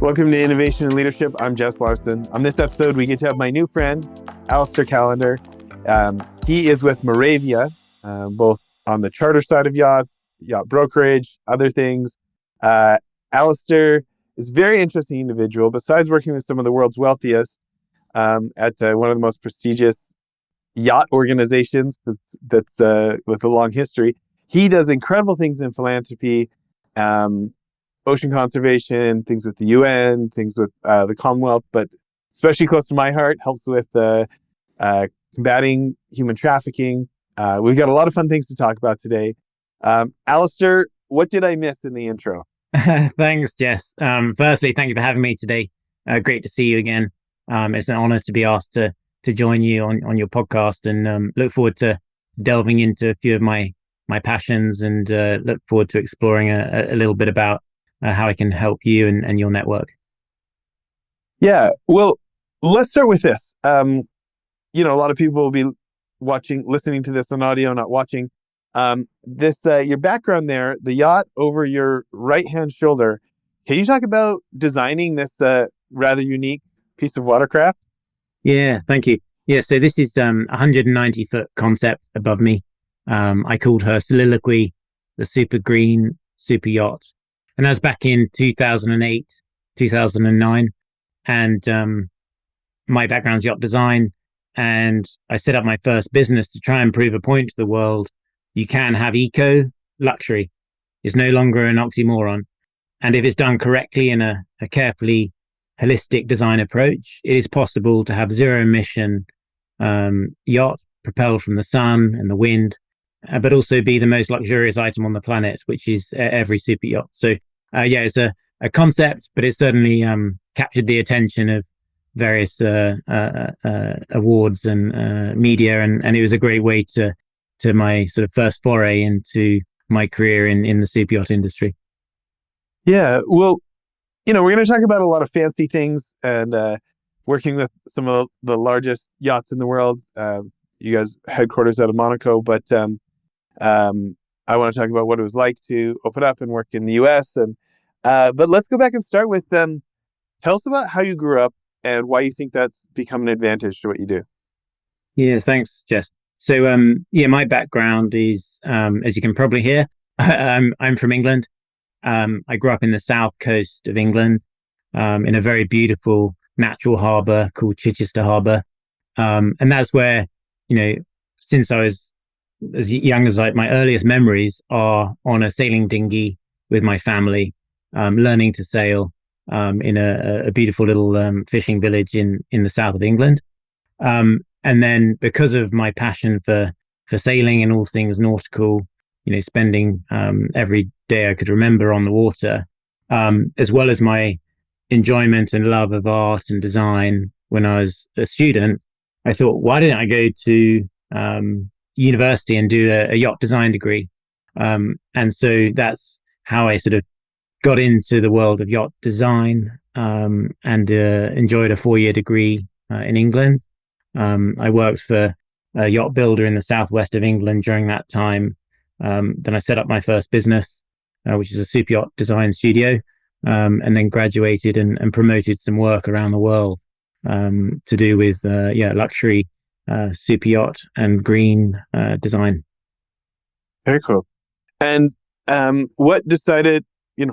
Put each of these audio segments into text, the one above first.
Welcome to Innovation and Leadership. I'm Jess Larsen. On this episode, we get to have my new friend, Alastair Callender. He is with Moravia, both on the charter side of yachts, yacht brokerage, other things. Alastair is a very interesting individual. Besides working with some of the world's wealthiest at one of the most prestigious yacht organizations that's with a long history, he does incredible things in philanthropy, ocean conservation, things with the UN, things with the Commonwealth, but especially close to my heart, helps with combating human trafficking. We've got a lot of fun things to talk about today. Alastair, what did I miss in the intro? Thanks, Jess. Firstly, thank you for having me today. Great to see you again. It's an honor to be asked to join you on your podcast, and look forward to delving into a few of my passions, and look forward to exploring a little bit about how I can help you and your network. Yeah, well, let's start with this. A lot of people will be listening to this on audio, not watching. Your background there, the yacht over your right-hand shoulder. Can you talk about designing this rather unique piece of watercraft? Yeah, thank you. Yeah, so this is 190-foot concept above me. I called her Soliloquy, the super green super yacht. And that was back in 2008, 2009. And my background's yacht design. And I set up my first business to try and prove a point to the world. You can have eco luxury. It's no longer an oxymoron. And if it's done correctly in a carefully holistic design approach, it is possible to have zero emission yacht propelled from the sun and the wind, but also be the most luxurious item on the planet, which is every super yacht. So it's a concept, but it certainly captured the attention of various awards and media, and it was a great way to my sort of first foray into my career in the super yacht industry. Yeah, well, we're going to talk about a lot of fancy things and working with some of the largest yachts in the world. You guys headquarters out of Monaco, but I want to talk about what it was like to open up and work in the US. But let's go back and start with tell us about how you grew up and why you think that's become an advantage to what you do. Yeah, thanks, Jess. So, my background is, as you can probably hear, I'm from England. I grew up in the south coast of England, in a very beautiful natural harbour called Chichester Harbour. And that's where, since I was as young as my earliest memories are on a sailing dinghy with my family, learning to sail in a beautiful little fishing village in the south of England. And then because of my passion for sailing and all things nautical, spending every day I could remember on the water, as well as my enjoyment and love of art and design when I was a student, I thought, why didn't I go to university and do a yacht design degree? And so that's how I sort of got into the world of yacht design, and enjoyed a 4-year degree in England. I worked for a yacht builder in the southwest of England during that time. Then I set up my first business, which is a super yacht design studio, and then graduated and promoted some work around the world to do with luxury super yacht and green design. Very cool. And what decided,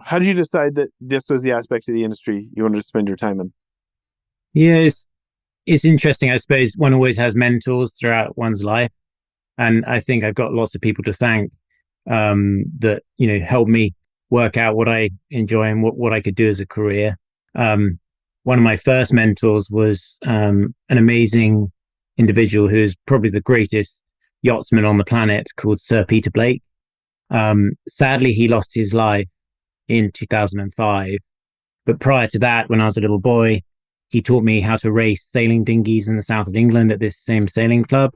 how did you decide that this was the aspect of the industry you wanted to spend your time in? Yeah, it's interesting. I suppose one always has mentors throughout one's life. And I think I've got lots of people to thank that, helped me work out what I enjoy and what I could do as a career. One of my first mentors was an amazing individual who is probably the greatest yachtsman on the planet, called Sir Peter Blake. Sadly, he lost his life in 2005. But prior to that, when I was a little boy, he taught me how to race sailing dinghies in the south of England at this same sailing club.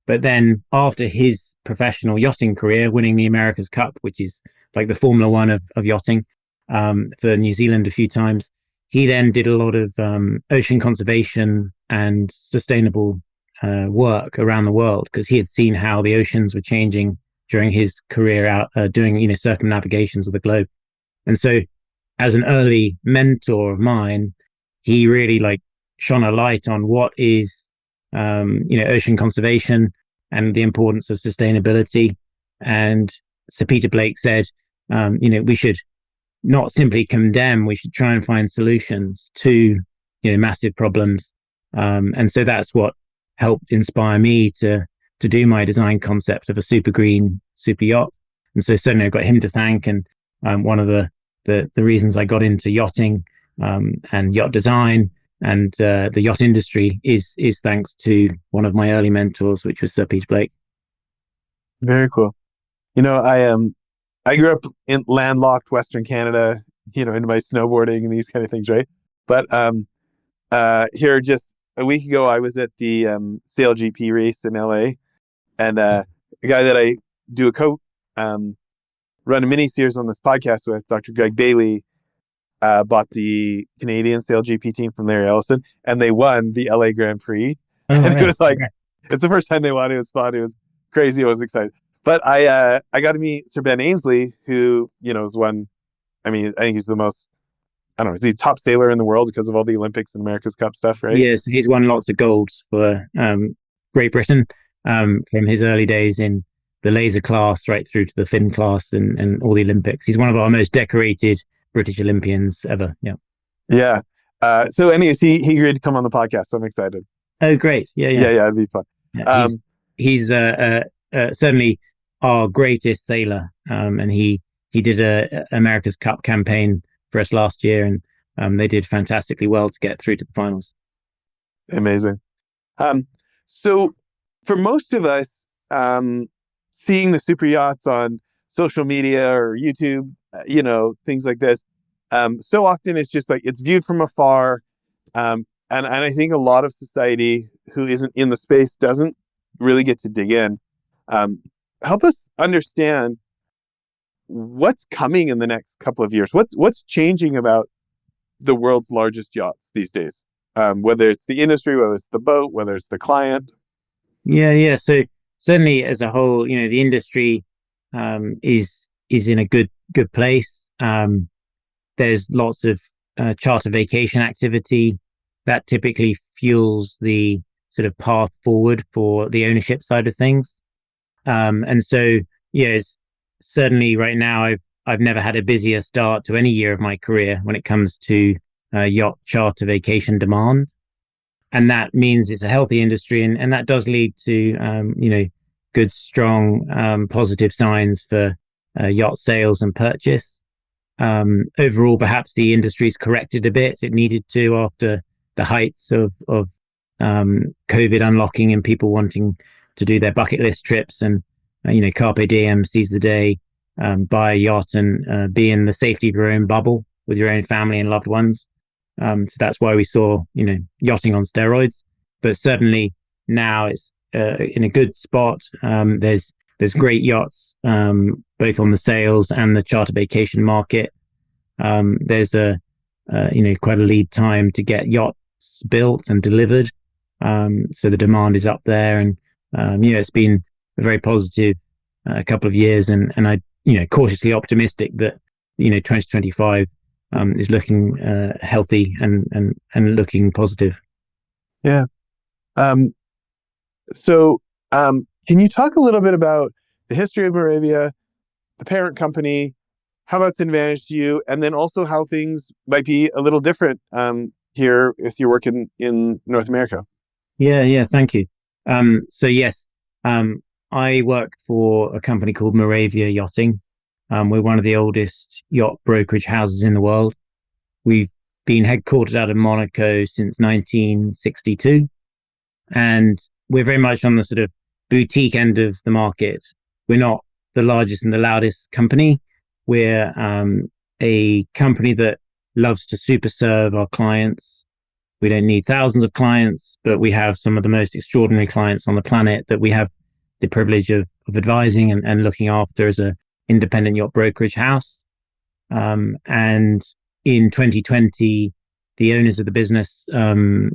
But then after his professional yachting career, winning the America's Cup, which is like the Formula One of yachting, for New Zealand a few times, he then did a lot of ocean conservation and sustainable work around the world, because he had seen how the oceans were changing during his career out doing circumnavigations of the globe. And so as an early mentor of mine, he really like shone a light on what is, ocean conservation and the importance of sustainability. And Sir Peter Blake said, we should not simply condemn, we should try and find solutions to, massive problems. And so that's what helped inspire me to do my design concept of a super green super yacht. And so certainly I've got him to thank. And one of the reasons I got into yachting and yacht design and the yacht industry is thanks to one of my early mentors, which was Sir Peter Blake. Very cool. I grew up in landlocked Western Canada, into my snowboarding and these kind of things, right? But here just a week ago, I was at the Sail GP race in LA, and a guy that I do run a mini series on this podcast with, Dr. Greg Bailey, bought the Canadian Sail GP team from Larry Ellison, and they won the LA Grand Prix. Oh, and right. It was like, it's the first time they won. It was fun. It was crazy. I was excited. But I got to meet Sir Ben Ainsley, who, is one, I think he's the most, I don't know, is he top sailor in the world because of all the Olympics and America's Cup stuff, right? Yes, he's won lots of golds for Great Britain from his early days in the laser class right through to the fin class and all the Olympics. He's one of our most decorated British Olympians ever. Yeah. Yeah. So anyways, he agreed to come on the podcast. So I'm excited. Oh, great. Yeah. It'd be fun. Yeah, he's certainly our greatest sailor. And he did a America's Cup campaign for us last year, and they did fantastically well to get through to the finals. Amazing. So for most of us, seeing the super yachts on social media or YouTube, things like this, so often it's just like it's viewed from afar. And I think a lot of society who isn't in the space doesn't really get to dig in. Help us understand what's coming in the next couple of years. What's changing about the world's largest yachts these days? Whether it's the industry, whether it's the boat, whether it's the client. Yeah. So certainly as a whole, the industry is in a good place. There's lots of charter vacation activity that typically fuels the sort of path forward for the ownership side of things. And so, it's certainly right now, I've never had a busier start to any year of my career when it comes to yacht charter vacation demand. And that means it's a healthy industry. And that does lead to, good, strong, positive signs for yacht sales and purchase. Overall, perhaps the industry's corrected a bit. It needed to after the heights of COVID unlocking and people wanting to do their bucket list trips and, carpe diem, seize the day, buy a yacht and be in the safety of your own bubble with your own family and loved ones. So that's why we saw, yachting on steroids. But certainly now it's in a good spot. There's great yachts, both on the sales and the charter vacation market. There's quite a lead time to get yachts built and delivered. So the demand is up there, and it's been a very positive couple of years, and I cautiously optimistic that 2025 is looking healthy and looking positive. Yeah. So can you talk a little bit about the history of Moravia, the parent company, how that's an advantage to you, and then also how things might be a little different here if you're working in North America? Yeah, thank you. So yes, I work for a company called Moravia Yachting. We're one of the oldest yacht brokerage houses in the world. We've been headquartered out of Monaco since 1962, and we're very much on the sort of boutique end of the market. We're not the largest and the loudest company. We're a company that loves to super serve our clients. We don't need thousands of clients, but we have some of the most extraordinary clients on the planet that we have the privilege of advising and looking after as a independent yacht brokerage house. And in 2020, the owners of the business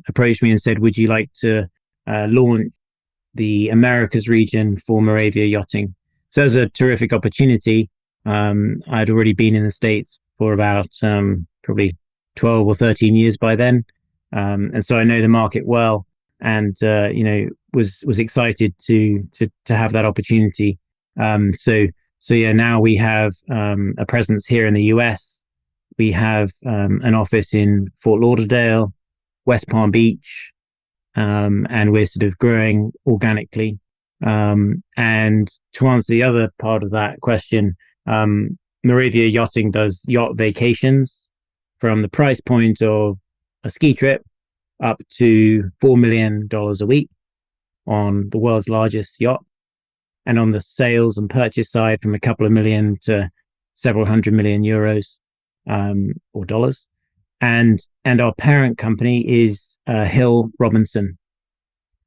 approached me and said, would you like to launch the Americas region for Moravia Yachting? So it was a terrific opportunity. I'd already been in the States for about probably 12 or 13 years by then. And so I know the market well, and was excited to have that opportunity. So yeah, now we have a presence here in the US. We have an office in Fort Lauderdale, West Palm Beach, and we're sort of growing organically. And to answer the other part of that question, Moravia Yachting does yacht vacations from the price point of a ski trip up to $4 million a week on the world's largest yacht. And on the sales and purchase side, from a couple of million to several hundred million euros or dollars. And our parent company is Hill Robinson.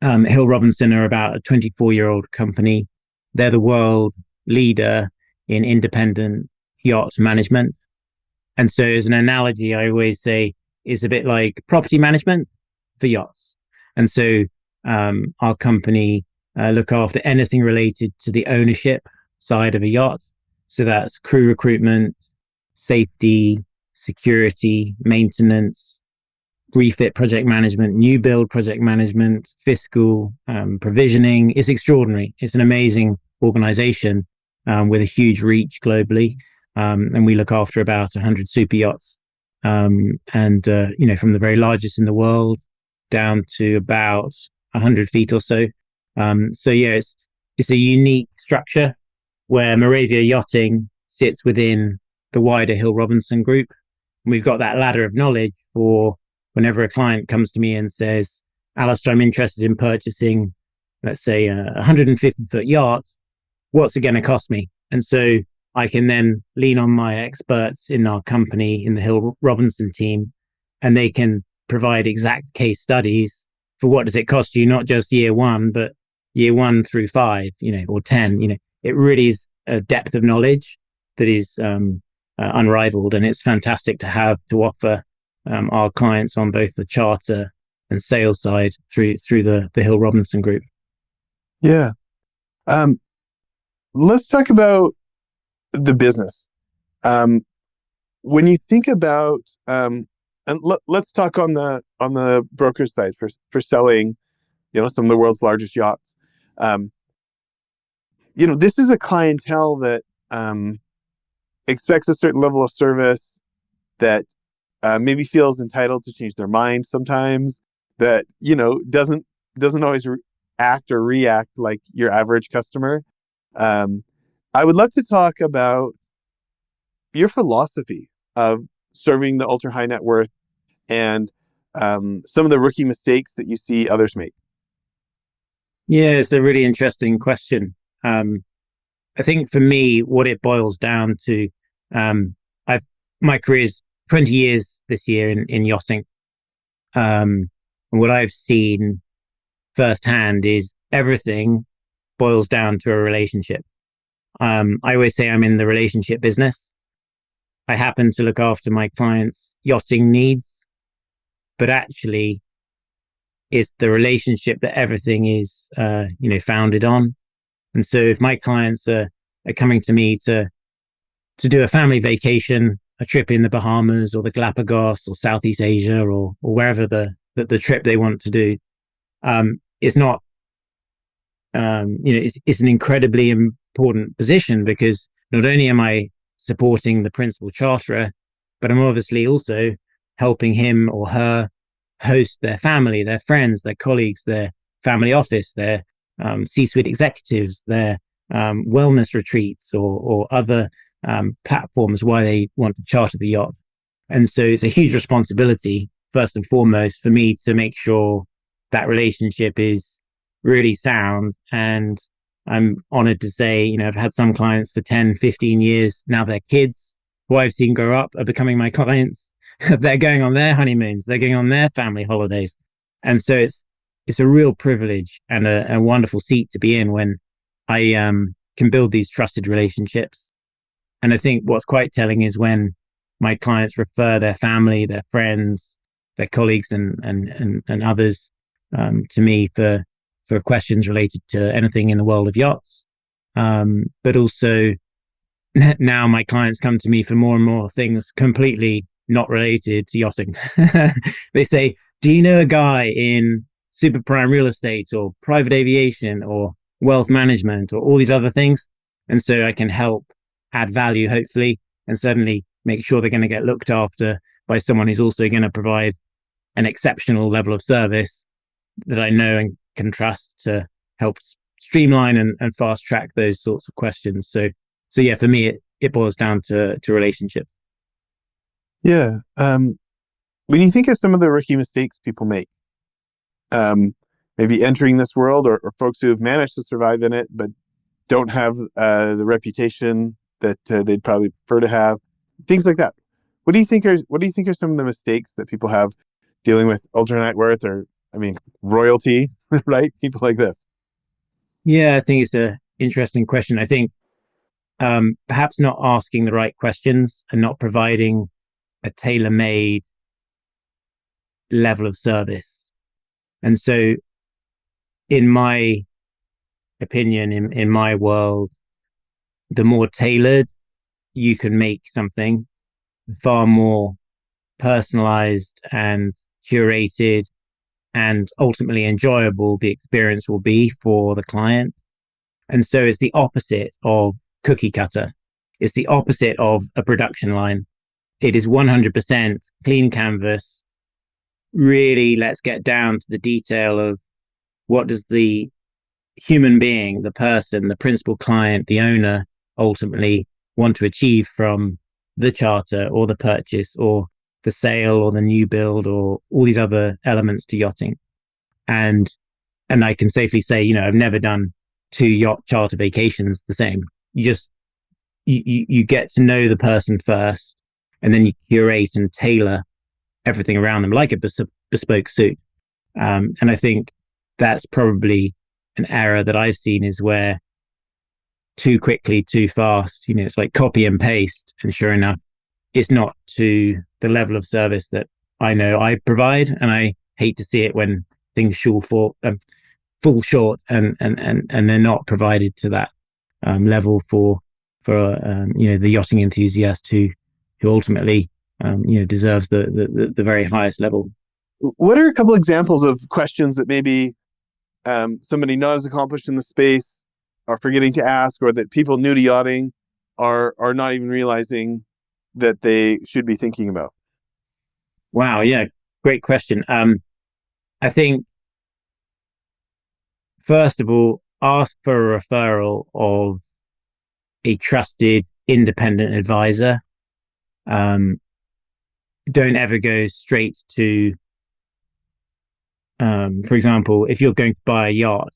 Hill Robinson are about a 24-year-old company. They're the world leader in independent yacht management. And so as an analogy, I always say it's a bit like property management for yachts. And so our company look after anything related to the ownership side of a yacht. So that's crew recruitment, safety, security, maintenance, refit project management, new build project management, fiscal, provisioning. It's extraordinary. It's an amazing organization with a huge reach globally. And we look after about 100 super yachts. From the very largest in the world down to about 100 feet or so. It's a unique structure where Moravia Yachting sits within the wider Hill Robinson group. And we've got that ladder of knowledge for whenever a client comes to me and says, Alastair, I'm interested in purchasing, let's say, a 150-foot yacht. What's it going to cost me? And so I can then lean on my experts in our company, in the Hill Robinson team, and they can provide exact case studies for what does it cost you, not just year one, but year 1 through 5, or 10. It really is a depth of knowledge that is unrivaled, and it's fantastic to have to offer our clients on both the charter and sales side through the Hill Robinson group. Yeah. Let's talk about the business. When you think about, and let's talk on the broker side for selling, some of the world's largest yachts. This is a clientele that expects a certain level of service, that maybe feels entitled to change their mind sometimes, that doesn't always act or react like your average customer. I would love to talk about your philosophy of serving the ultra high net worth and some of the rookie mistakes that you see others make. Yeah, it's a really interesting question. I think for me, what it boils down to, my career is 20 years this year in yachting. And what I've seen firsthand is everything boils down to a relationship. I always say I'm in the relationship business. I happen to look after my clients' yachting needs, but actually it's the relationship that everything is, founded on. And so if my clients are coming to me to do a family vacation, a trip in the Bahamas or the Galapagos or Southeast Asia or wherever the trip they want to do, it's not, it's an incredibly important position, because not only am I supporting the principal charterer, but I'm obviously also helping him or her host their family, their friends, their colleagues, their family office, their C-suite executives, their wellness retreats or other platforms why they want to charter the yacht. And so it's a huge responsibility, first and foremost, for me to make sure that relationship is really sound. And I'm honored to say, I've had some clients for 10, 15 years. Now their kids, who I've seen grow up, are becoming my clients. They're going on their honeymoons. They're going on their family holidays. And so it's a real privilege and a wonderful seat to be in when I can build these trusted relationships. And I think what's quite telling is when my clients refer their family, their friends, their colleagues and others to me for questions related to anything in the world of yachts. But also now my clients come to me for more and more things completely not related to yachting. They say, do you know a guy in super prime real estate or private aviation or wealth management or all these other things? And so I can help add value, hopefully, and certainly make sure they're going to get looked after by someone who's also going to provide an exceptional level of service that I know and can trust to help streamline and fast track those sorts of questions. So yeah, for me, it boils down to relationship. Yeah. When you think of some of the rookie mistakes people make, um, maybe entering this world, or folks who have managed to survive in it but don't have the reputation that they'd probably prefer to have, things like that. What do you think are some of the mistakes that people have dealing with ultra net worth, or I mean royalty, right? People like this. Yeah, I think it's a interesting question. I think perhaps not asking the right questions and not providing a tailor-made level of service. And so, in my opinion, in my world, the more tailored you can make something, far more personalized and curated and ultimately enjoyable the experience will be for the client. And so it's the opposite of cookie cutter. It's the opposite of a production line. It is 100% clean canvas. Really, let's get down to the detail of what does the human being, the person, the principal client, the owner ultimately want to achieve from the charter or the purchase or the sale or the new build or all these other elements to yachting. And and I can safely say, I've never done two yacht charter vacations the same. You just you get to know the person first, and then you curate and tailor everything around them like a bespoke suit. And I think that's probably an error that I've seen, is where too quickly, too fast, it's like copy and paste. And sure enough, it's not to the level of service that I know I provide. And I hate to see it when things fall short and they're not provided to that level for the yachting enthusiast who ultimately deserves the very highest level. What are a couple examples of questions that maybe somebody not as accomplished in the space are forgetting to ask, or that people new to yachting are not even realizing that they should be thinking about? Wow, yeah, great question. I think first of all, ask for a referral of a trusted independent advisor. Um, don't ever go straight to, for example, if you're going to buy a yacht,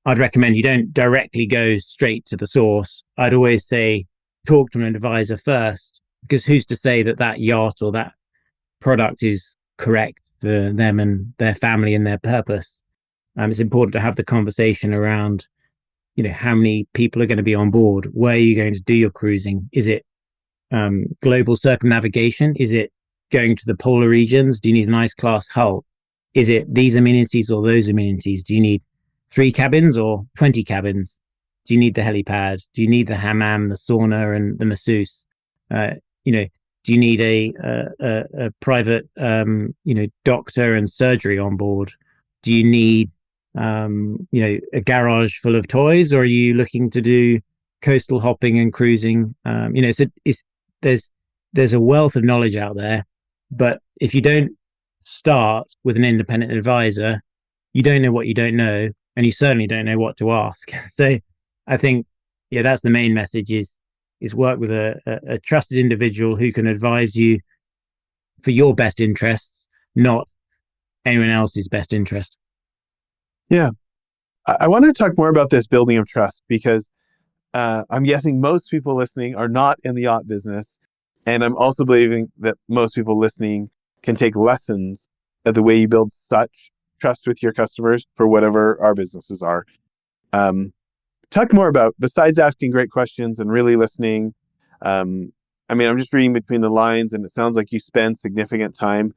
I'd recommend you don't directly go straight to the source. I'd always say talk to an advisor first, because who's to say that that yacht or that product is correct for them and their family and their purpose. It's important to have the conversation around, how many people are going to be on board? Where are you going to do your cruising? Is it global circumnavigation? Is it going to the polar regions? Do you need an ice class hull? Is it these amenities or those amenities? Do you need 3 cabins or 20 cabins? Do you need the helipad? Do you need the hammam, the sauna, and the masseuse? Uh, you know, do you need a private doctor and surgery on board? Do you need a garage full of toys, or are you looking to do coastal hopping and cruising? There's a wealth of knowledge out there, but if you don't start with an independent advisor, you don't know what you don't know, and you certainly don't know what to ask. So I think, yeah, that's the main message: is work with a trusted individual who can advise you for your best interests, not anyone else's best interest. Yeah. I want to talk more about this building of trust, because I'm guessing most people listening are not in the yacht business. And I'm also believing that most people listening can take lessons of the way you build such trust with your customers for whatever our businesses are. Talk more about, besides asking great questions and really listening. I'm just reading between the lines, and it sounds like you spend significant time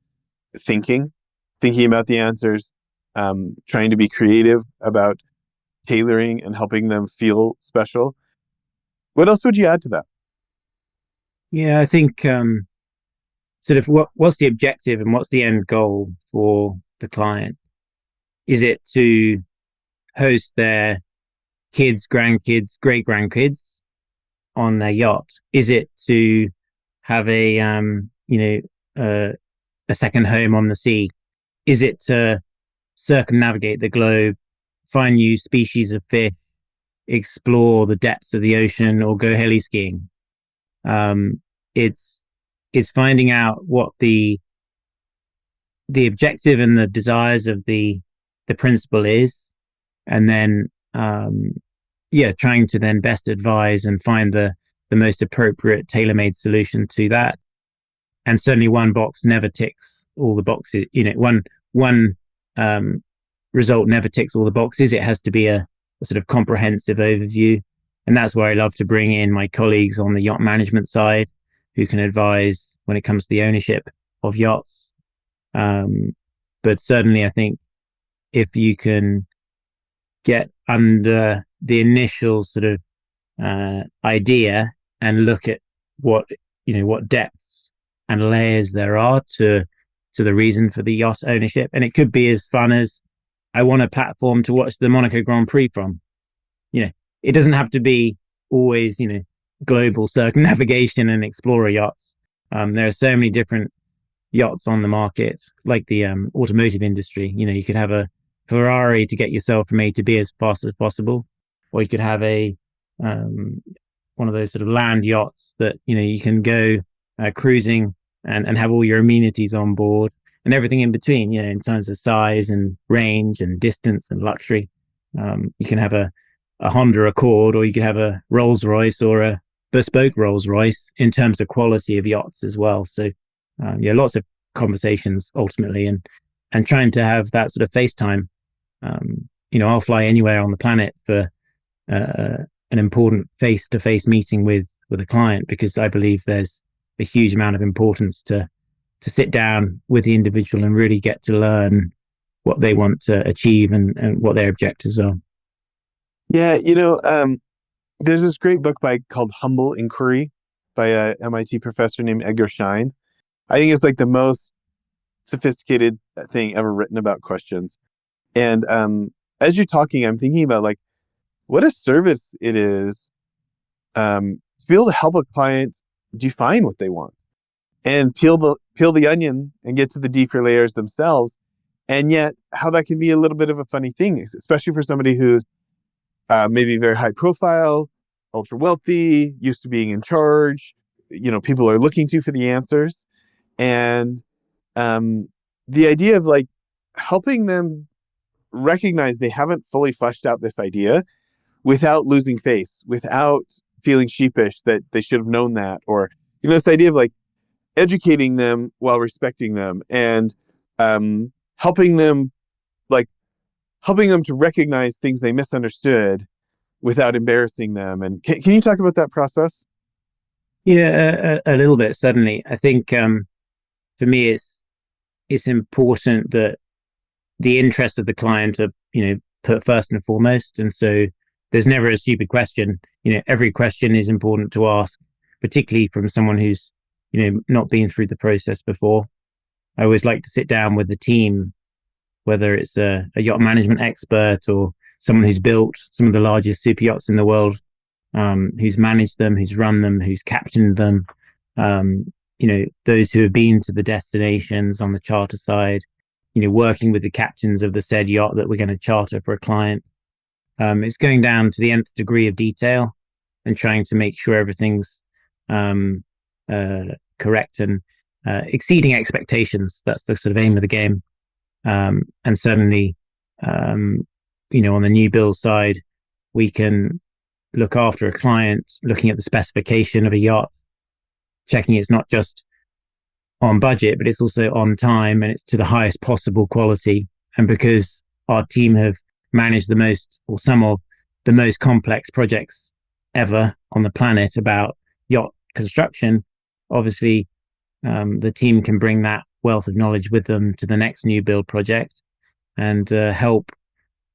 thinking about the answers, trying to be creative about tailoring and helping them feel special. What else would you add to that? Yeah, I think sort of what's the objective and what's the end goal for the client? Is it to host their kids, grandkids, great grandkids on their yacht? Is it to have a second home on the sea? Is it to circumnavigate the globe, find new species of fish, explore the depths of the ocean, or go heli skiing? Um, it's it's finding out what the objective and the desires of the principal is, and then trying to then best advise and find the most appropriate tailor-made solution to that. And certainly one box never ticks all the boxes. One result never ticks all the boxes. It has to be a sort of comprehensive overview. And that's where I love to bring in my colleagues on the yacht management side who can advise when it comes to the ownership of yachts. But certainly I think if you can get under the initial sort of idea and look at what depths and layers there are to the reason for the yacht ownership, and it could be as fun as I want a platform to watch the Monaco Grand Prix from. It doesn't have to be always global circumnavigation and explorer yachts. There are so many different yachts on the market, like the automotive industry. You could have a Ferrari to get yourself from A to B as fast as possible, or you could have a one of those sort of land yachts that you can go cruising and have all your amenities on board and everything in between. In terms of size and range and distance and luxury. You can have a Honda Accord, or you could have a Rolls Royce or a bespoke Rolls Royce in terms of quality of yachts as well. So lots of conversations ultimately, and trying to have that sort of FaceTime. I'll fly anywhere on the planet for an important face-to-face meeting with a client, because I believe there's a huge amount of importance to sit down with the individual and really get to learn what they want to achieve and what their objectives are. Yeah, there's this great book called Humble Inquiry by a MIT professor named Edgar Schein. I think it's like the most sophisticated thing ever written about questions. And as you're talking, I'm thinking about like what a service it is to be able to help a client define what they want and peel the onion and get to the deeper layers themselves. And yet how that can be a little bit of a funny thing, especially for somebody who's maybe very high profile, ultra wealthy, used to being in charge. People are looking to for the answers. And the idea of like helping them recognize they haven't fully fleshed out this idea without losing face, without feeling sheepish that they should have known that, or this idea of like educating them while respecting them, and helping them to recognize things they misunderstood without embarrassing them. And can you talk about that process? Yeah, a little bit, certainly. I think for me, it's important that the interest of the client are put first and foremost, and so there's never a stupid question. Every question is important to ask, particularly from someone who's not been through the process before. I always like to sit down with the team, whether it's a yacht management expert or someone who's built some of the largest super yachts in the world, who's managed them, who's run them, who's captained them, those who have been to the destinations on the charter side, working with the captains of the said yacht that we're going to charter for a client. It's going down to the nth degree of detail and trying to make sure everything's correct and exceeding expectations. That's the sort of aim of the game. And certainly, on the new build side, we can look after a client, looking at the specification of a yacht, checking it's not just on budget, but it's also on time and it's to the highest possible quality. And because our team have managed some of the most complex projects ever on the planet about yacht construction, obviously the team can bring that wealth of knowledge with them to the next new build project and help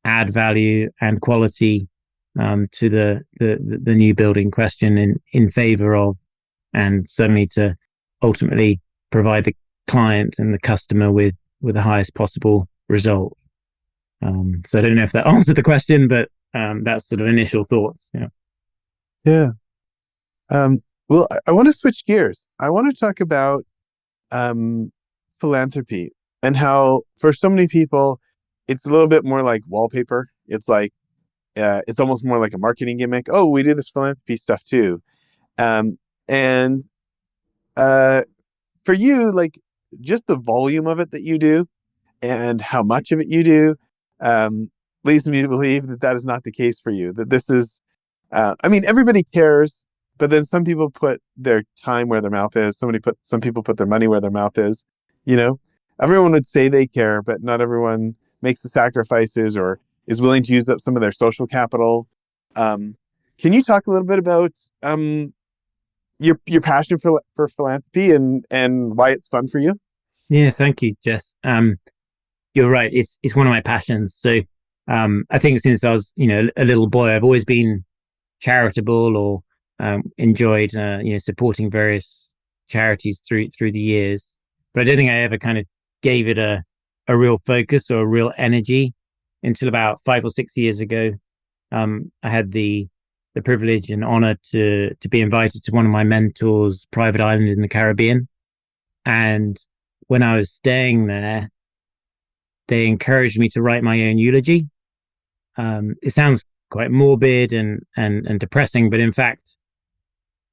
add value and quality to the new building question in favor of and certainly to ultimately provide the client and the customer with the highest possible result. So I don't know if that answered the question, but that's sort of initial thoughts. Yeah. Yeah. Well, I want to switch gears. I want to talk about philanthropy and how, for so many people, it's a little bit more like wallpaper. It's like it's almost more like a marketing gimmick. Oh, we do this philanthropy stuff too. And for you, like just the volume of it that you do and how much of it you do leads me to believe that that is not the case for you. That this is, I mean, everybody cares, but then some people put their time where their mouth is. Some people put their money where their mouth is. You know, everyone would say they care, but not everyone makes the sacrifices or is willing to use up some of their social capital. Can you talk a little bit about your passion for philanthropy and why it's fun for you? Yeah, thank you, Jess. You're right. It's one of my passions. So I think since I was, a little boy, I've always been charitable or enjoyed, supporting various charities through the years. But I don't think I ever kind of gave it a real focus or a real energy until about 5 or 6 years ago. I had the privilege and honor to be invited to one of my mentors' private island in the Caribbean. And when I was staying there, they encouraged me to write my own eulogy. It sounds quite morbid and depressing, but in fact,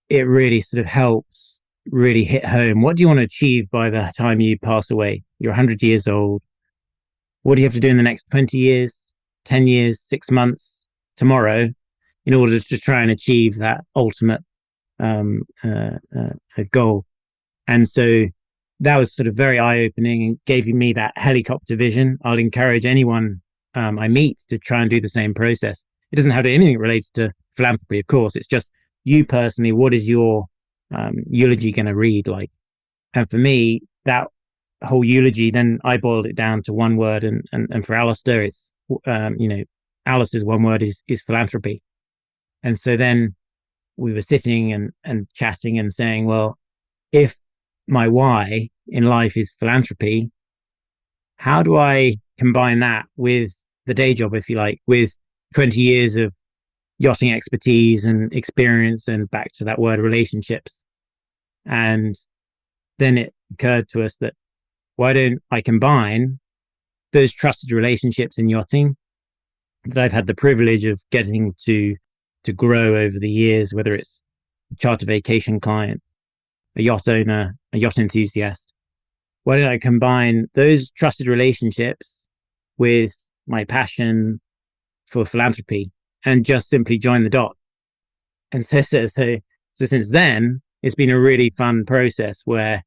it really sort of helps really hit home. What do you want to achieve by the time you pass away? You're 100 years old. What do you have to do in the next 20 years, 10 years, 6 months, tomorrow, in order to try and achieve that ultimate goal? And so that was sort of very eye-opening and gave me that helicopter vision. I'll encourage anyone I meet to try and do the same process. It doesn't have to be anything related to philanthropy, of course. It's just you personally, what is your eulogy going to read like? And for me, that whole eulogy, then I boiled it down to one word. And for Alastair, it's, Alastair's one word is philanthropy. And so then we were sitting and chatting and saying, well, if my why in life is philanthropy, how do I combine that with the day job, if you like, with 20 years of yachting expertise and experience, and back to that word, relationships? And then it occurred to us that why don't I combine those trusted relationships in yachting that I've had the privilege of getting to grow over the years, whether it's a charter vacation client, a yacht owner, a yacht enthusiast. Why don't I combine those trusted relationships with my passion for philanthropy and just simply join the dot? And so since then, it's been a really fun process where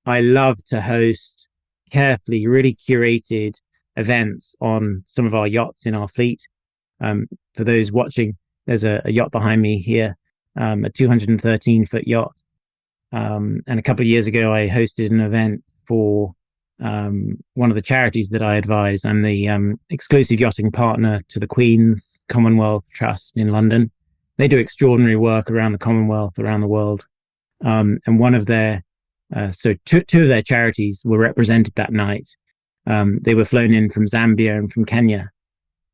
I love to host carefully, really curated events on some of our yachts in our fleet. For those watching, there's a yacht behind me here, a 213-foot yacht. And a couple of years ago, I hosted an event for one of the charities that I advise. I'm the exclusive yachting partner to the Queen's Commonwealth Trust in London. They do extraordinary work around the Commonwealth, around the world. And one of their, two of their charities were represented that night. They were flown in from Zambia and from Kenya.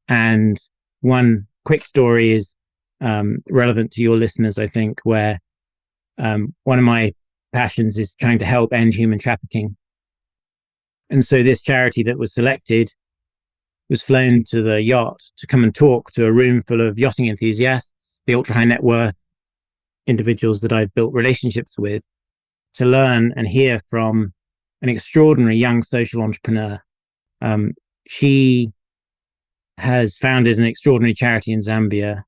And one quick story is relevant to your listeners, I think, where one of my passions is trying to help end human trafficking. And so this charity that was selected was flown to the yacht to come and talk to a room full of yachting enthusiasts, the ultra high net worth individuals that I'd built relationships with, to learn and hear from an extraordinary young social entrepreneur. She has founded an extraordinary charity in Zambia,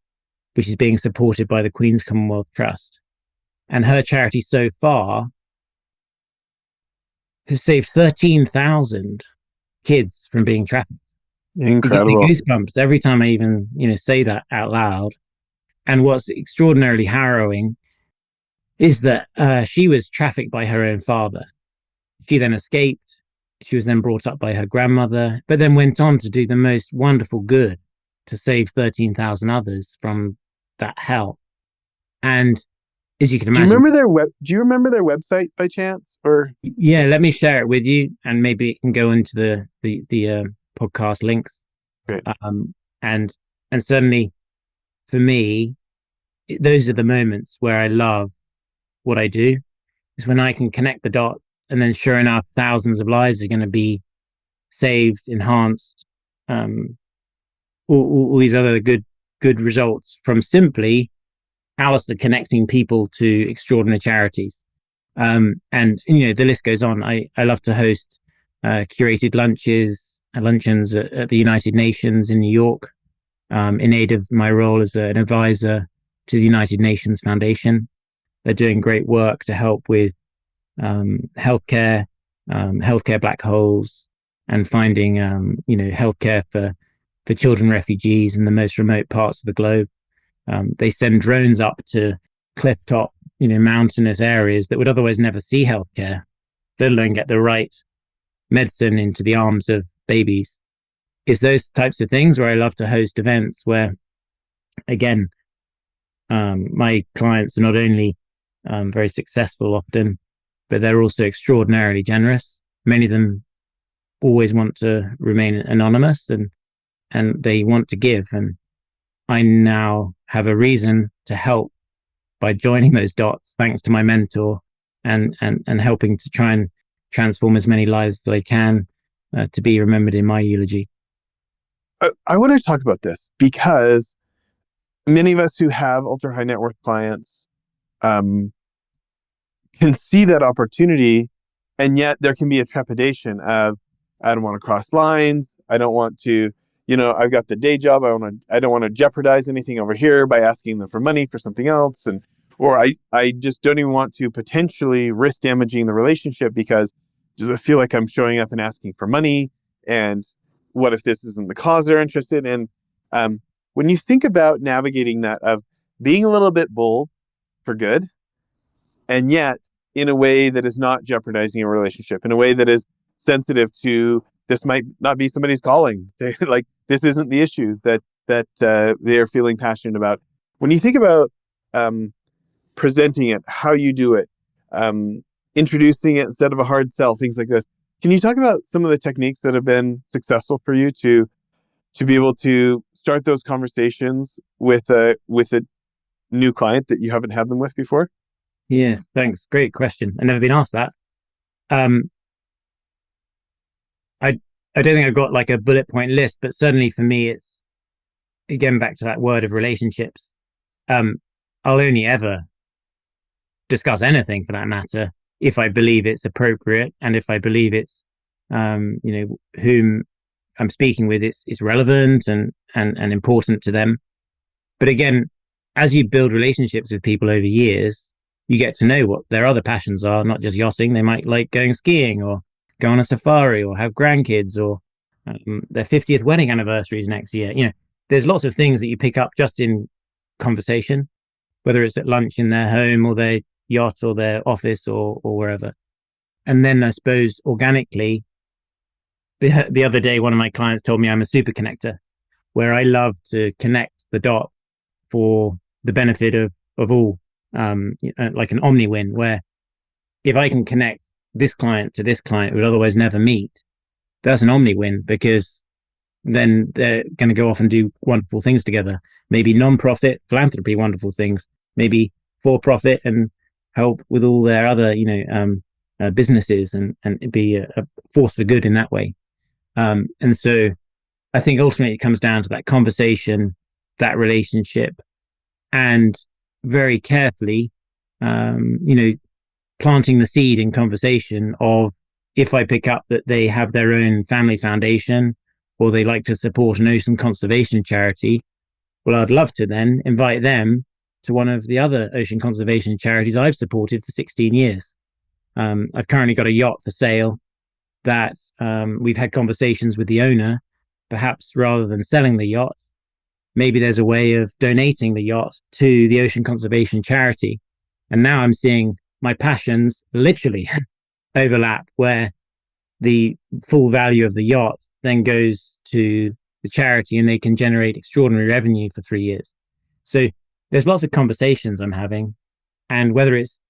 which is being supported by the Queen's Commonwealth Trust. And her charity so far has saved 13,000 kids from being trafficked. Incredible. It gives me goosebumps every time I even, say that out loud. And what's extraordinarily harrowing is that she was trafficked by her own father. She then escaped. She was then brought up by her grandmother, but then went on to do the most wonderful good to save 13,000 others from that hell. And as you can Do you imagine. remember do you remember their website by chance? Or Yeah, let me share it with you, and maybe it can go into the podcast links. great. Um, and and certainly for me, those are the moments where I love what I do. Is when I can connect the dots, and then sure enough, thousands of lives are going to be saved, enhanced, um, all these other good results from simply Alistair connecting people to extraordinary charities. And the list goes on. I love to host curated luncheons at the United Nations in New York, in aid of my role as an advisor to the United Nations Foundation. They're doing great work to help with healthcare, healthcare black holes, and finding healthcare for children refugees in the most remote parts of the globe. They send drones up to cliff top, mountainous areas that would otherwise never see healthcare, let alone get the right medicine into the arms of babies. It's those types of things where I love to host events where, again, my clients are not only very successful often, but they're also extraordinarily generous. Many of them always want to remain anonymous, and they want to give. And I now have a reason to help by joining those dots, thanks to my mentor, and helping to try and transform as many lives as I can to be remembered in my eulogy. I want to talk about this because many of us who have ultra high net worth clients can see that opportunity, and yet there can be a trepidation of, I don't want to cross lines. I don't want to, I've got the day job. I don't want to jeopardize anything over here by asking them for money for something else. Or I just don't even want to potentially risk damaging the relationship because does it feel like I'm showing up and asking for money? And what if this isn't the cause they're interested in? When you think about navigating that of being a little bit bold for good, and yet in a way that is not jeopardizing a relationship, in a way that is sensitive to, this might not be somebody's calling. Like, this isn't the issue that they are feeling passionate about. When you think about presenting it, how you do it, introducing it instead of a hard sell, things like this. Can you talk about some of the techniques that have been successful for you to be able to start those conversations with a new client that you haven't had them with before? Yes, thanks. Great question. I've never been asked that. I don't think I've got like a bullet point list, but certainly for me, it's again back to that word of relationships. I'll only ever discuss anything for that matter if I believe it's appropriate, and if I believe it's whom I'm speaking with is relevant and important to them. But again, as you build relationships with people over years, you get to know what their other passions are, not just yachting. They might like going skiing or go on a safari or have grandkids, or their 50th wedding anniversary is next year. There's lots of things that you pick up just in conversation, whether it's at lunch in their home or their yacht or their office or wherever. And then I suppose organically, the other day, one of my clients told me I'm a super connector, where I love to connect the dot for the benefit of all, like an omni-win, where if I can connect this client to this client who would otherwise never meet, that's an omni-win, because then they're going to go off and do wonderful things together. Maybe non-profit, philanthropy, wonderful things. Maybe for-profit and help with all their other, businesses and be a force for good in that way. And so I think ultimately it comes down to that conversation, that relationship, and very carefully, planting the seed in conversation of, if I pick up that they have their own family foundation or they like to support an ocean conservation charity, well, I'd love to then invite them to one of the other ocean conservation charities I've supported for 16 years. I've currently got a yacht for sale that we've had conversations with the owner. Perhaps rather than selling the yacht, maybe there's a way of donating the yacht to the ocean conservation charity. And now I'm seeing my passions literally overlap, where the full value of the yacht then goes to the charity and they can generate extraordinary revenue for 3 years. So there's lots of conversations I'm having. And whether it's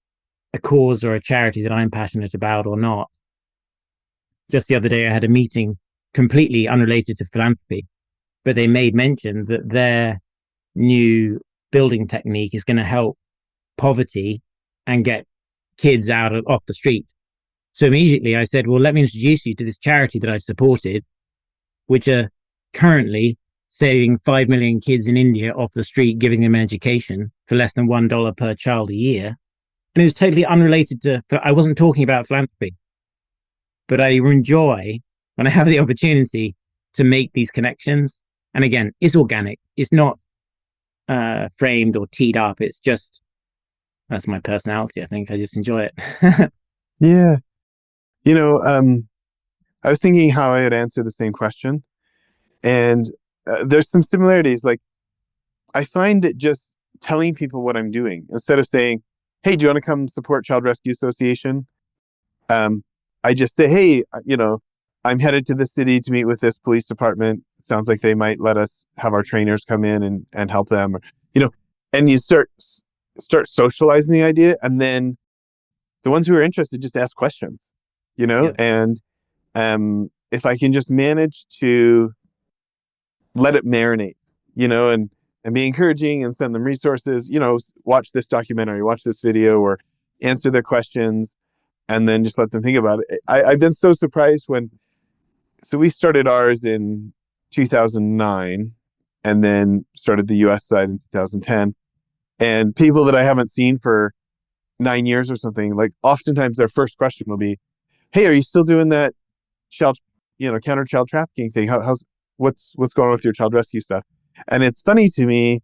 a cause or a charity that I'm passionate about or not, just the other day I had a meeting completely unrelated to philanthropy, but they made mention that their new building technique is going to help poverty and get kids off the street. So immediately I said, well, let me introduce you to this charity that I've supported, which are currently saving 5 million kids in India off the street, giving them an education for less than $1 per child a year. And it was totally unrelated to, I wasn't talking about philanthropy, but I enjoy when I have the opportunity to make these connections. And again, it's organic. It's not framed or teed up. It's just, that's my personality. I think I just enjoy it. Yeah. I was thinking how I would answer the same question. And there's some similarities. Like, I find that just telling people what I'm doing, instead of saying, hey, do you want to come support Child Rescue Association? I just say, hey, I'm headed to the city to meet with this police department. It sounds like they might let us have our trainers come in and help them. And you start socializing the idea. And then the ones who are interested just ask questions, Yeah. and if I can just manage to let it marinate, and be encouraging and send them resources, watch this documentary, watch this video, or answer their questions, and then just let them think about it. I've been so surprised so we started ours in 2009 and then started the US side in 2010. And people that I haven't seen for 9 years or something, like oftentimes their first question will be, hey, are you still doing that counter child trafficking thing? What's going on with your child rescue stuff? And it's funny to me,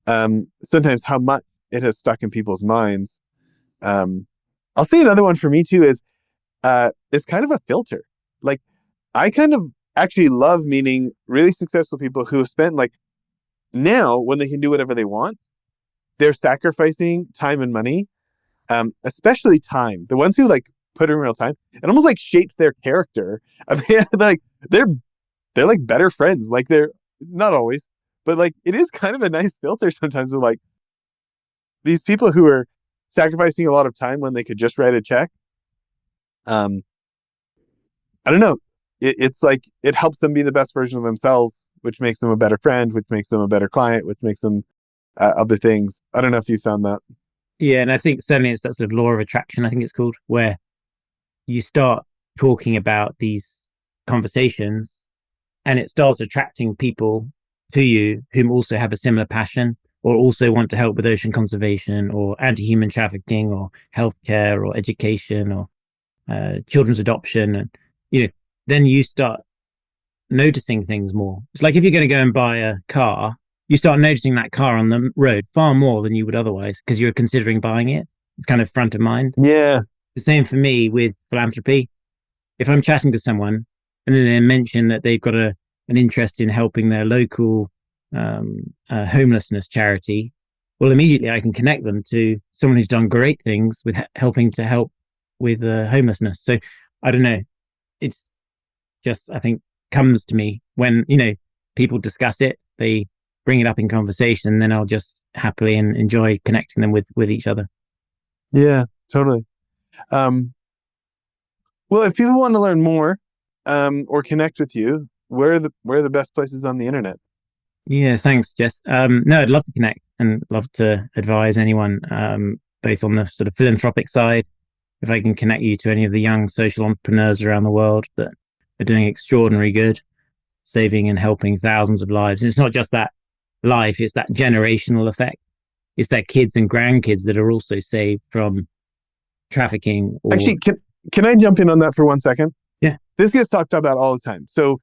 sometimes how much it has stuck in people's minds. I'll say another one for me too is, it's kind of a filter. Like, I kind of actually love meeting really successful people who have spent, like, now when they can do whatever they want, they're sacrificing time and money, especially time. The ones who like put in real time and almost like shape their character. I mean, like they're like better friends. Like, they're not always, but like it is kind of a nice filter sometimes of like these people who are sacrificing a lot of time when they could just write a check. I don't know. It's like it helps them be the best version of themselves, which makes them a better friend, which makes them a better client, which makes them other things. I don't know if you found that. Yeah. And I think certainly it's that sort of law of attraction, I think it's called, where you start talking about these conversations and it starts attracting people to you whom also have a similar passion or also want to help with ocean conservation or anti-human trafficking or healthcare or education or children's adoption. And, then you start noticing things more. It's like if you're going to go and buy a car, you start noticing that car on the road far more than you would otherwise because you're considering buying it. It's kind of front of mind. Yeah. The same for me with philanthropy. If I'm chatting to someone and then they mention that they've got an interest in helping their local homelessness charity, well, immediately I can connect them to someone who's done great things with helping to help with homelessness. So I don't know. It's just, I think, comes to me when, people discuss it, they bring it up in conversation, and then I'll just happily and enjoy connecting them with each other. Yeah, totally. Well, if people want to learn more or connect with you, where are the best places on the internet? Yeah, thanks, Jess. No, I'd love to connect and love to advise anyone, both on the sort of philanthropic side, if I can connect you to any of the young social entrepreneurs around the world that are doing extraordinary good, saving and helping thousands of lives. And it's not just that life, it's that generational effect. It's their kids and grandkids that are also saved from trafficking. Actually, can I jump in on that for 1 second? Yeah. This gets talked about all the time. So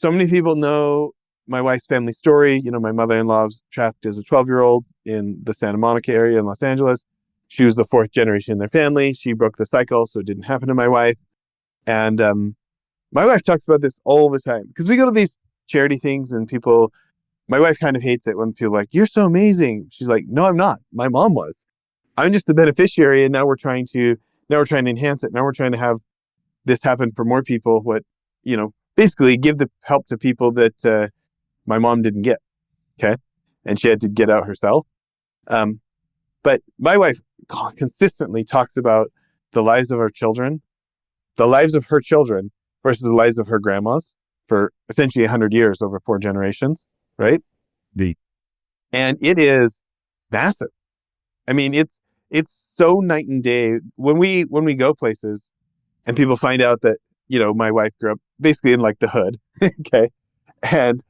many people know my wife's family story. My mother-in-law was trafficked as a 12-year-old in the Santa Monica area in Los Angeles. She was the 4th generation in their family. She broke the cycle, so it didn't happen to my wife. And my wife talks about this all the time because we go to these charity things and my wife kind of hates it when people are like, you're so amazing. She's like, no, I'm not. My mom was. I'm just the beneficiary. And now we're trying to enhance it. Now we're trying to have this happen for more people. Basically give the help to people that my mom didn't get. Okay. And she had to get out herself. But my wife consistently talks about the lives of our children, the lives of her children versus the lives of her grandmas for essentially 100 years over 4 generations, right? The And it is massive. I mean, it's so night and day when we go places and people find out that, my wife grew up basically in like the hood. Okay. And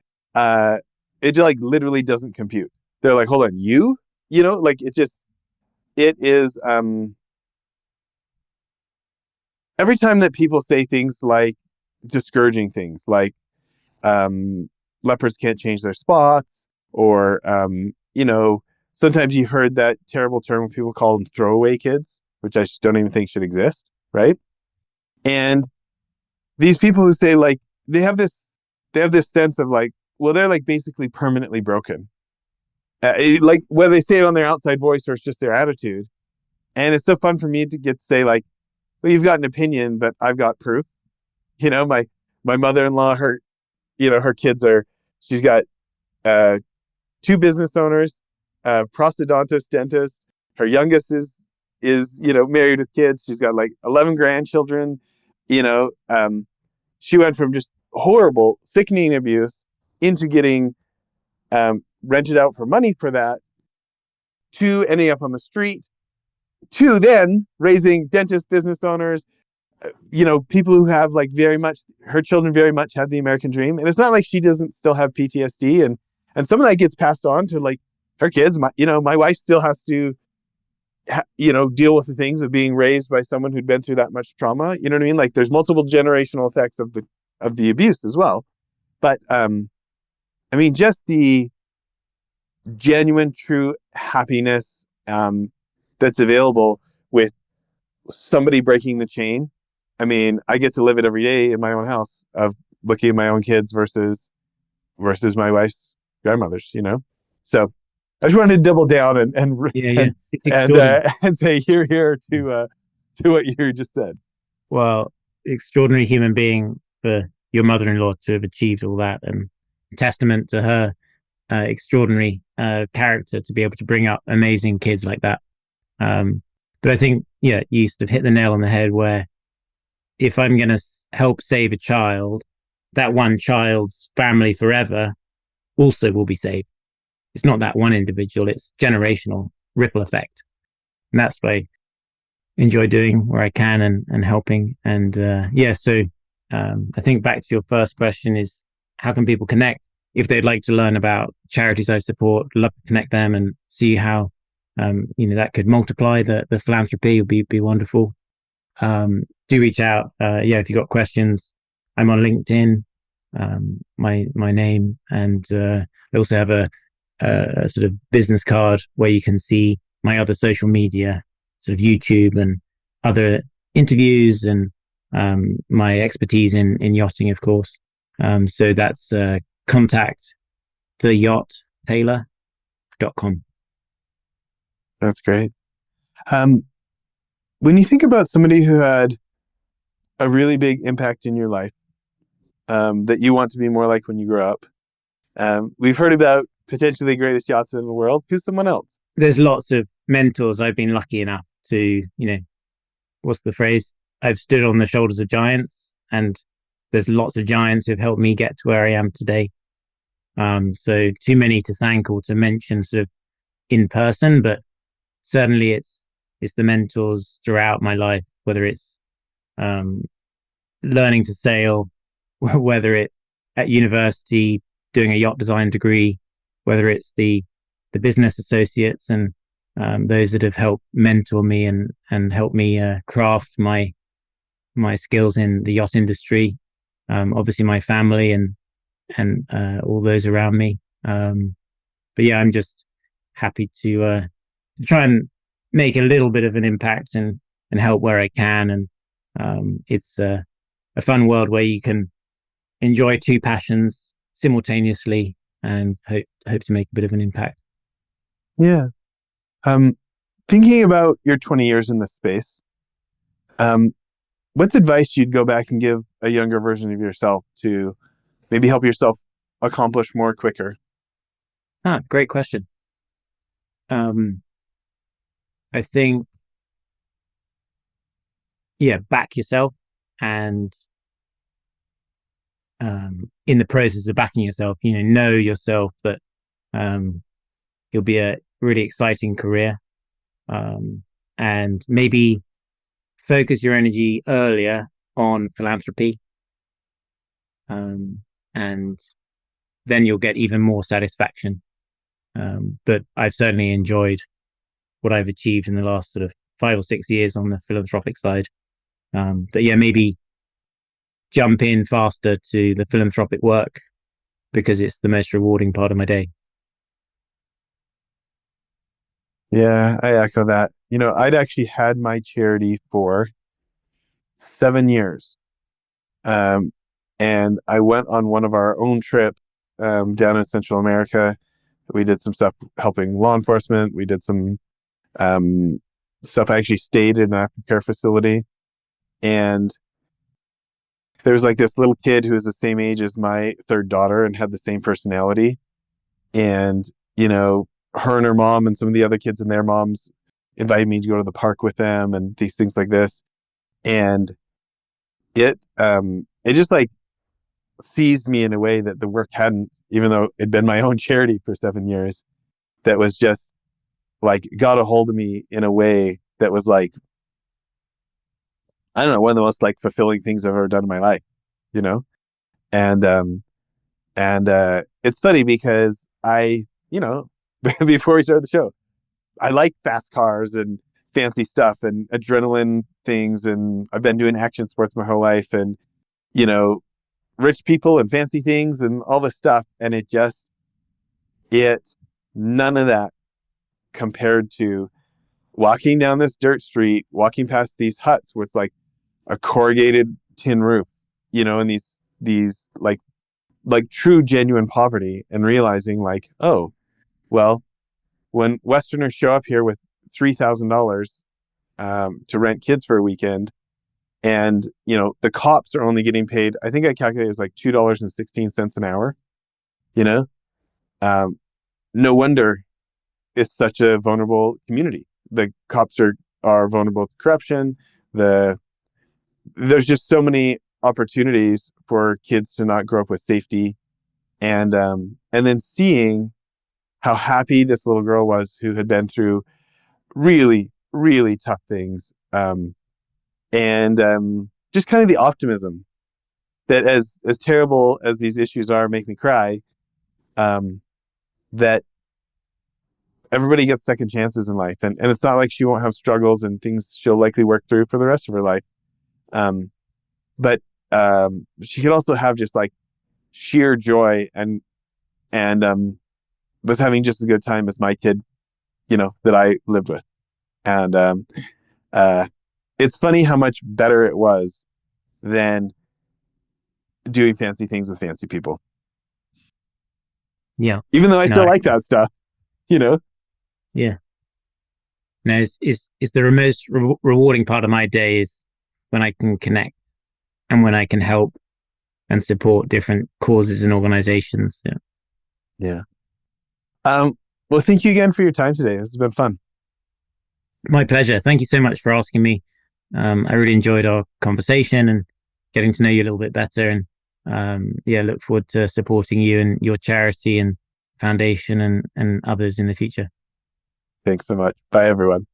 it like literally doesn't compute. They're like, hold on, like it is every time that people say things like discouraging things like leopards can't change their spots, or sometimes you've heard that terrible term when people call them throwaway kids, which I just don't even think should exist, right? And these people who say like they have this sense of like, well, they're like basically permanently broken, like whether they say it on their outside voice or it's just their attitude. And it's so fun for me to get to say like, well, you've got an opinion, but I've got proof. My mother-in-law, her kids she's got 2 business owners, prosthodontist, dentist. Her youngest is married with kids. She's got like 11 grandchildren. She went from just horrible, sickening abuse into getting rented out for money for that, to ending up on the street, to then raising dentist business owners, people who have like her children very much have the American dream. And it's not like she doesn't still have PTSD, and some of that gets passed on to like her kids. My wife still has to, deal with the things of being raised by someone who'd been through that much trauma. You know what I mean? Like there's multiple generational effects of the abuse as well. But, just the genuine, true happiness, that's available with somebody breaking the chain. I mean, I get to live it every day in my own house of looking at my own kids versus my wife's grandmother's, So I just wanted to double down and say here to what you just said. Well, extraordinary human being for your mother-in-law to have achieved all that, and testament to her extraordinary character to be able to bring up amazing kids like that. But I think, you sort of hit the nail on the head where if I'm going to help save a child, that one child's family forever also will be saved. It's not that one individual, it's generational ripple effect. And that's what I enjoy doing where I can and helping. And so I think back to your first question is, how can people connect? If they'd like to learn about charities I support, love to connect them and see how that could multiply the philanthropy. Would be wonderful. Do reach out. If you've got questions, I'm on LinkedIn, my name, and I also have a sort of business card where you can see my other social media, sort of YouTube and other interviews, and my expertise in yachting, of course. So that's contact the yacht tailor.com. That's great. When you think about somebody who had a really big impact in your life, that you want to be more like when you grow up, we've heard about potentially the greatest yachtsman in the world. Who's someone else? There's lots of mentors. I've been lucky enough to, what's the phrase? I've stood on the shoulders of giants, and there's lots of giants who've helped me get to where I am today. So too many to thank or to mention sort of in person, but certainly it's the mentors throughout my life, whether it's learning to sail, whether it's at university doing a yacht design degree, whether it's the business associates and those that have helped mentor me and help me craft my skills in the yacht industry. Obviously my family and all those around me. But yeah, I'm just happy to try and make a little bit of an impact and help where I can. And it's a fun world where you can enjoy 2 passions simultaneously and hope to make a bit of an impact. Yeah. Thinking about your 20 years in this space, what's advice you'd go back and give a younger version of yourself to maybe help yourself accomplish more quicker? Great question. I think, yeah, back yourself, and in the process of backing yourself, know yourself that um, it'll be a really exciting career, um, and maybe focus your energy earlier on philanthropy, and then you'll get even more satisfaction. But I've certainly enjoyed what I've achieved in the last sort of 5 or 6 years on the philanthropic side. But yeah, maybe jump in faster to the philanthropic work because it's the most rewarding part of my day. Yeah, I echo that. I'd actually had my charity for 7 years. Um, and I went on one of our own trip down in Central America. We did some stuff helping law enforcement. We did some um, stuff. I actually stayed in an aftercare facility. And there was like this little kid who was the same age as my third daughter and had the same personality. And, her and her mom and some of the other kids and their moms invited me to go to the park with them and these things like this. And it just like seized me in a way that the work hadn't, even though it'd been my own charity for 7 years, that was just like got a hold of me in a way that was like, I don't know, one of the most like fulfilling things I've ever done in my life, you know? And it's funny because before we started the show, I like fast cars and fancy stuff and adrenaline things, and I've been doing action sports my whole life, and you know, rich people and fancy things and all this stuff, and it none of that compared to walking down this dirt street, walking past these huts with like a corrugated tin roof, and these like true genuine poverty, and realizing like, oh, well, when Westerners show up here with $3,000 to rent kids for a weekend, and the cops are only getting paid, I think I calculated it was like $2.16 an hour. You know, no wonder it's such a vulnerable community. The cops are vulnerable to corruption. There's just so many opportunities for kids to not grow up with safety, and then seeing how happy this little girl was who had been through really, really tough things. And just kind of the optimism that as terrible as these issues are, make me cry, that everybody gets second chances in life. And it's not like she won't have struggles and things she'll likely work through for the rest of her life. But she could also have just like sheer joy, and was having just as good time as my kid, that I lived with. And it's funny how much better it was than doing fancy things with fancy people. Yeah. Even though I still like that stuff, Yeah. No, it's the most rewarding part of my day is when I can connect and when I can help and support different causes and organizations. Yeah. Yeah. Well, thank you again for your time today. This has been fun. My pleasure. Thank you so much for asking me. I really enjoyed our conversation and getting to know you a little bit better. And look forward to supporting you and your charity and foundation and others in the future. Thanks so much. Bye, everyone.